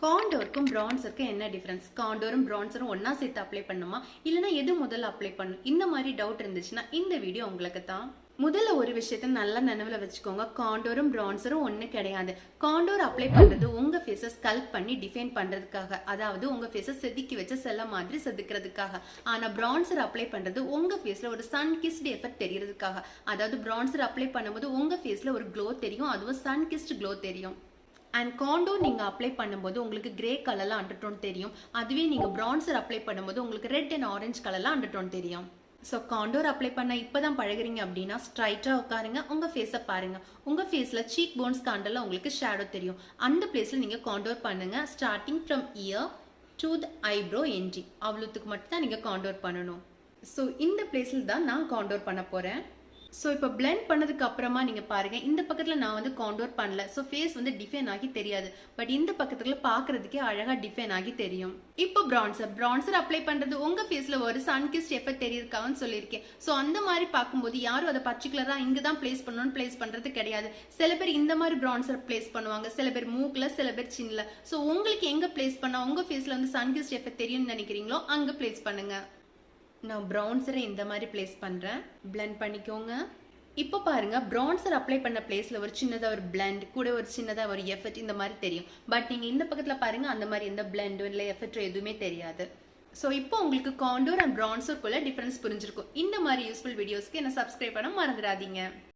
காண்டோருக்கும் பிரான்சருக்கும் என்ன டிஃபரன்ஸ்? காண்டோரும் பிரான்சரும் ஒன்னா சேர்த்து அப்ளை பண்ணுமா இல்லனா எது முதல்ல அப்ளை பண்ணும்? இந்த மாதிரி டவுட் இருந்துச்சுன்னா இந்த வீடியோ உங்களுக்கு தான். முதல்ல ஒரு விஷயத்த நல்லா நினைவுல வச்சுக்கோங்க. காண்டோரும் பிரான்சரும் ஒண்ணு கிடையாது. காண்டோர் அப்ளை பண்றது உங்க ஃபேஸை ஸ்கல்ப் பண்ணி டிஃபைன் பண்றதுக்காக, அதாவது உங்க ஃபேஸை செதுக்கி வச்ச செல்ல மாதிரி செதுக்கிறதுக்காக. ஆனா பிரான்சர் அப்ளை பண்றது உங்க ஃபேஸ்ல ஒரு சன் கிஸ்ட் எஃபெக்ட் தெரியறதுக்காக. அதாவது பிரான்சர் அப்ளை பண்ணும்போது உங்க ஃபேஸ்ல ஒரு க்ளோ தெரியும், அதுவும் சன் கிஸ்ட் க்ளோ தெரியும். அண்ட் காண்டோர் நீங்க அப்ளை பண்ணும்போது உங்களுக்கு கிரே கலர்ல அண்டர்டோன் தெரியும். அதுவே நீங்க பிரான்சர் அப்ளை பண்ணும்போது உங்களுக்கு ரெட் அண்ட் ஆரஞ்சு கலர்ல அண்டர்டோன் தெரியும். ஸோ காண்டோர் அப்ளை பண்ண இப்பதான் பழகுறீங்க அப்படின்னா ஸ்ட்ரைட்டா உட்காருங்க, உங்க ஃபேஸை பாருங்க. உங்க ஃபேஸ்ல சீக் போன்ஸ் காண்டர்ல உங்களுக்கு ஷேடோ தெரியும். அந்த பிளேஸ்ல நீங்க காண்டோர் பண்ணுங்க. Starting from ear to the eyebrow என்டி அவ்வளோத்துக்கு மட்டும் தான் நீங்க காண்டோர் பண்ணணும். ஸோ இந்த பிளேஸ்ல தான் நான் காண்டோர் பண்ண போறேன். ஸோ இப்போ பிளெண்ட் பண்ணதுக்கு அப்புறமா நீங்க பாருங்க, இந்த பக்கத்துல நான் வந்து காண்டோர் பண்ணல, ஸோ ஃபேஸ் வந்து டிஃபைன் ஆகி தெரியாது. பட் இந்த பக்கத்துல பாக்குறதுக்கே அழகா டிஃபைன் ஆகி தெரியும். இப்போ பிரான்சர் அப்ளை பண்றது உங்க ஃபேஸ்ல ஒரு சன்கிஸ்ட் எஃபெக்ட் தெரியிருக்கான்னு சொல்லியிருக்கேன். ஸோ அந்த மாதிரி பார்க்கும்போது யாரும் அதை பர்டிகுலரா இங்க தான் பிளேஸ் பண்ணணும்னு பிளேஸ் பண்றது கிடையாது. சில பேர் இந்த மாதிரி பிரான்சர் பிளேஸ் பண்ணுவாங்க, சில பேர் மூக்குல, சில பேர் சின்ல. ஸோ உங்களுக்கு எங்க பிளேஸ் பண்ணா உங்க ஃபேஸ்ல வந்து சன்கிஸ்ட் எஃபெக்ட் தெரியும்னு நினைக்கிறீங்களோ அங்க பிளேஸ் பண்ணுங்க. நான் பிரான்சரை இந்த மாதிரி பிளேஸ் பண்றேன். பிளெண்ட் பண்ணிக்கோங்க. இப்போ பாருங்க, பிரான்சர் அப்ளை பண்ண பிளேஸ்ல ஒரு சின்னதா ஒரு பிளெண்ட் கூட ஒரு சின்னதா ஒரு எஃபெக்ட் இந்த மாதிரி தெரியும். பட் நீங்க இந்த பக்கத்துல பாருங்க, அந்த மாதிரி எந்த பிளெண்டோ இல்ல எஃபெக்டோ எதுவுமே தெரியாது. ஸோ இப்போ உங்களுக்கு காண்டோர் அண்ட் பிரான்சருக்குள்ள டிஃபரன்ஸ் புரிஞ்சிருக்கும். இந்த மாதிரி யூஸ்ஃபுல் வீடியோஸ்க்கு என்ன சப்ஸ்கிரைப் பண்ண மறந்துடாதீங்க.